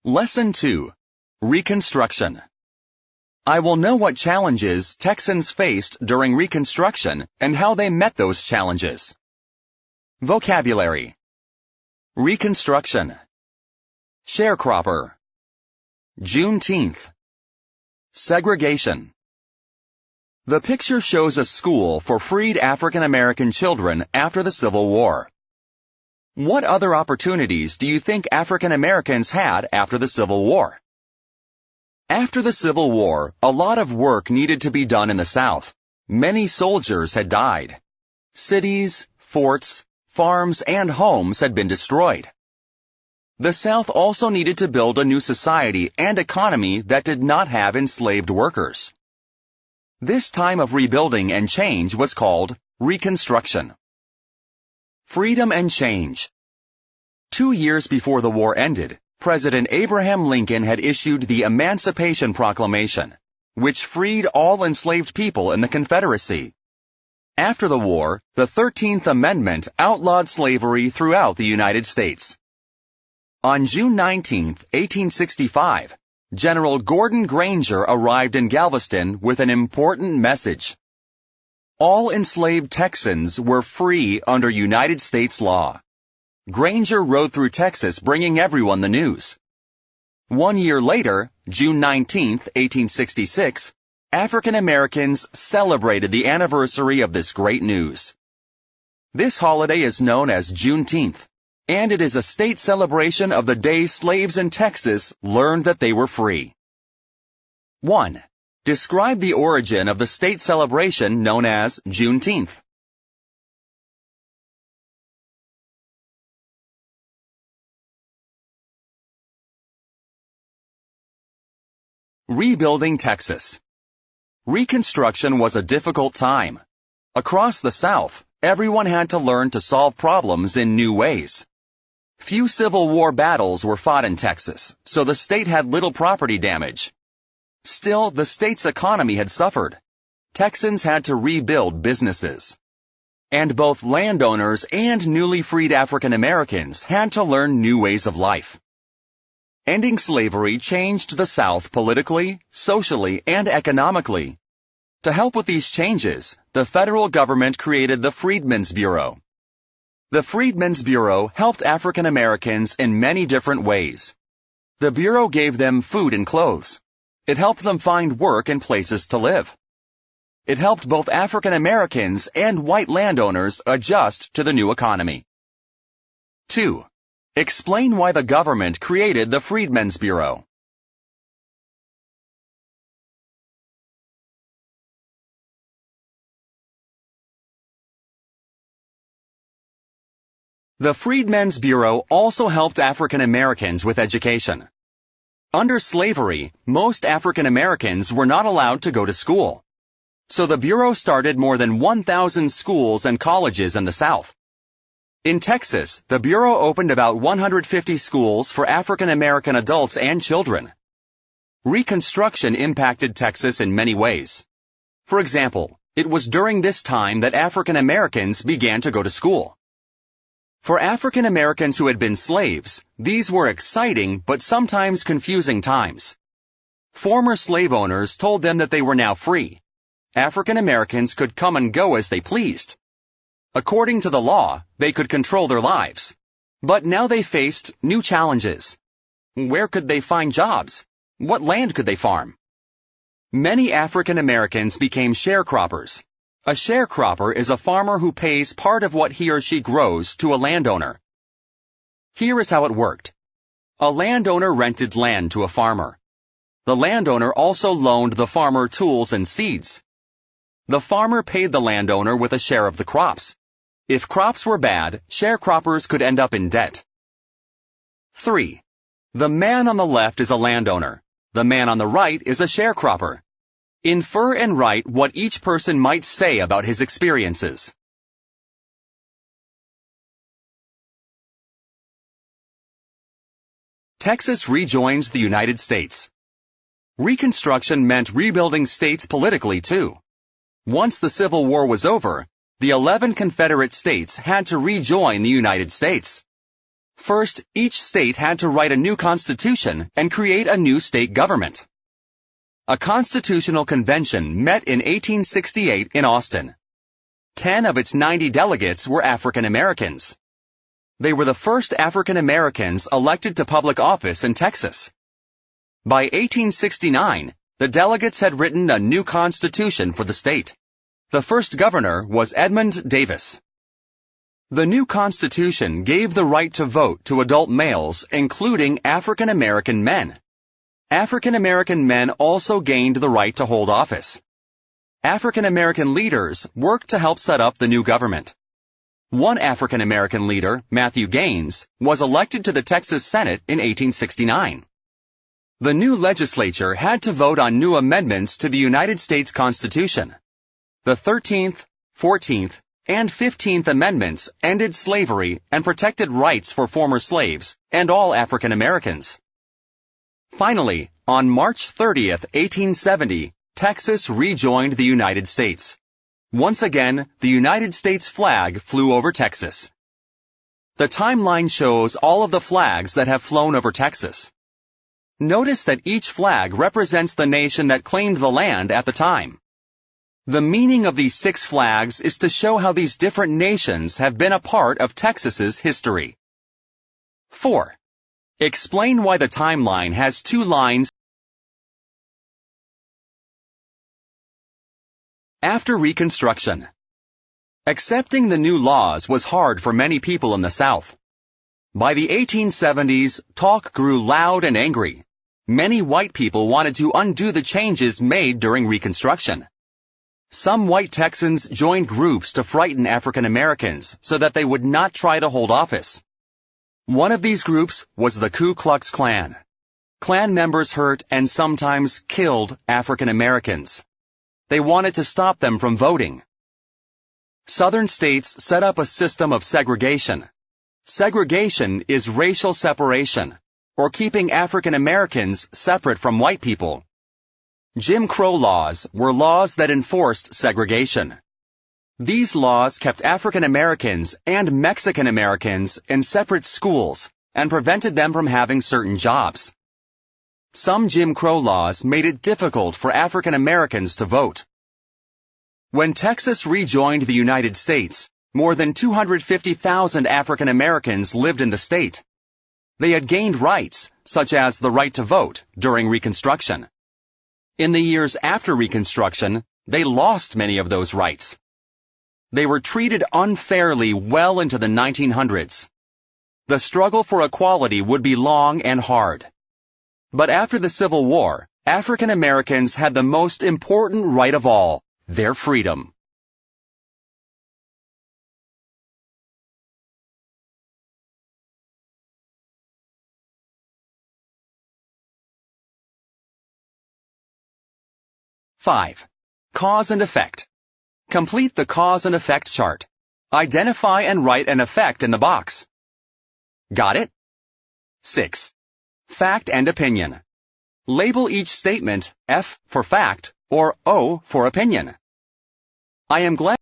Lesson 2. Reconstruction. I will know what challenges Texans faced during Reconstruction and how they met those challenges. Vocabulary. Reconstruction. Sharecropper. Juneteenth. Segregation. The picture shows a school for freed African American children after the Civil War. What other opportunities do you think African Americans had after the Civil War? After the Civil War, a lot of work needed to be done in the South. Many soldiers had died. Cities, forts, farms, and homes had been destroyed. The South also needed to build a new society and economy that did not have enslaved workers. This time of rebuilding and change was called Reconstruction. Freedom and change. 2 years before the war ended, President Abraham Lincoln had issued the Emancipation Proclamation, which freed all enslaved people in the Confederacy. After the war, the 13th Amendment outlawed slavery throughout the United States. On June 19, 1865, General Gordon Granger arrived in Galveston with an important message. All enslaved Texans were free under United States law. Granger rode through Texas bringing everyone the news. 1 year later, June 19, 1866, African Americans celebrated the anniversary of this great news. This holiday is known as Juneteenth, and it is a state celebration of the day slaves in Texas learned that they were free. 1. Describe the origin of the state celebration known as Juneteenth. Rebuilding Texas. Reconstruction was a difficult time. Across the South, everyone had to learn to solve problems in new ways. Few Civil War battles were fought in Texas, so the state had little property damage. Still, the state's economy had suffered. Texans had to rebuild businesses. And both landowners and newly freed African Americans had to learn new ways of life. Ending slavery changed the South politically, socially, and economically. To help with these changes, the federal government created the Freedmen's Bureau. The Freedmen's Bureau helped African Americans in many different ways. The Bureau gave them food and clothes. It helped them find work and places to live. It helped both African Americans and white landowners adjust to the new economy. 2. Explain why the government created the Freedmen's Bureau. The Freedmen's Bureau also helped African Americans with education. Under slavery, most African Americans were not allowed to go to school. So the Bureau started more than 1,000 schools and colleges in the South. In Texas, the Bureau opened about 150 schools for African American adults and children. Reconstruction impacted Texas in many ways. For example, it was during this time that African Americans began to go to school. For African Americans who had been slaves, these were exciting but sometimes confusing times. Former slave owners told them that they were now free. African Americans could come and go as they pleased. According to the law, they could control their lives. But now they faced new challenges. Where could they find jobs? What land could they farm? Many African Americans became sharecroppers. A sharecropper is a farmer who pays part of what he or she grows to a landowner. Here is how it worked. A landowner rented land to a farmer. The landowner also loaned the farmer tools and seeds. The farmer paid the landowner with a share of the crops. If crops were bad, sharecroppers could end up in debt. 3. The man on the left is a landowner. The man on the right is a sharecropper. Infer and write what each person might say about his experiences. Texas rejoins the United States. Reconstruction meant rebuilding states politically too. Once the Civil War was over, the 11 Confederate states had to rejoin the United States. First, each state had to write a new constitution and create a new state government. A constitutional convention met in 1868 in Austin. 10 of its 90 delegates were African Americans. They were the first African Americans elected to public office in Texas. By 1869, the delegates had written a new constitution for the state. The first governor was Edmund Davis. The new constitution gave the right to vote to adult males, including African American men. African American men also gained the right to hold office. African American leaders worked to help set up the new government. One African American leader, Matthew Gaines, was elected to the Texas Senate in 1869. The new legislature had to vote on new amendments to the United States Constitution. The 13th, 14th, and 15th Amendments ended slavery and protected rights for former slaves and all African Americans. Finally, on March 30, 1870, Texas rejoined the United States. Once again, the United States flag flew over Texas. The timeline shows all of the flags that have flown over Texas. Notice that each flag represents the nation that claimed the land at the time. The meaning of these 6 flags is to show how these different nations have been a part of Texas's history. 4. Explain why the timeline has 2 lines. After Reconstruction. Accepting the new laws was hard for many people in the South. By the 1870s, talk grew loud and angry. Many white people wanted to undo the changes made during Reconstruction. Some white Texans joined groups to frighten African Americans so that they would not try to hold office. One of these groups was the Ku Klux Klan. Klan members hurt and sometimes killed African Americans. They wanted to stop them from voting. Southern states set up a system of segregation. Segregation is racial separation, or keeping African Americans separate from white people. Jim Crow laws were laws that enforced segregation. These laws kept African Americans and Mexican Americans in separate schools and prevented them from having certain jobs. Some Jim Crow laws made it difficult for African Americans to vote. When Texas rejoined the United States, more than 250,000 African Americans lived in the state. They had gained rights, such as the right to vote, during Reconstruction. In the years after Reconstruction, they lost many of those rights. They were treated unfairly well into the 1900s. The struggle for equality would be long and hard. But after the Civil War, African Americans had the most important right of all, their freedom. Five. Cause and effect. Complete the cause and effect chart. Identify and write an effect in the box. Got it? 6. Fact and opinion. Label each statement F for fact or O for opinion. I am glad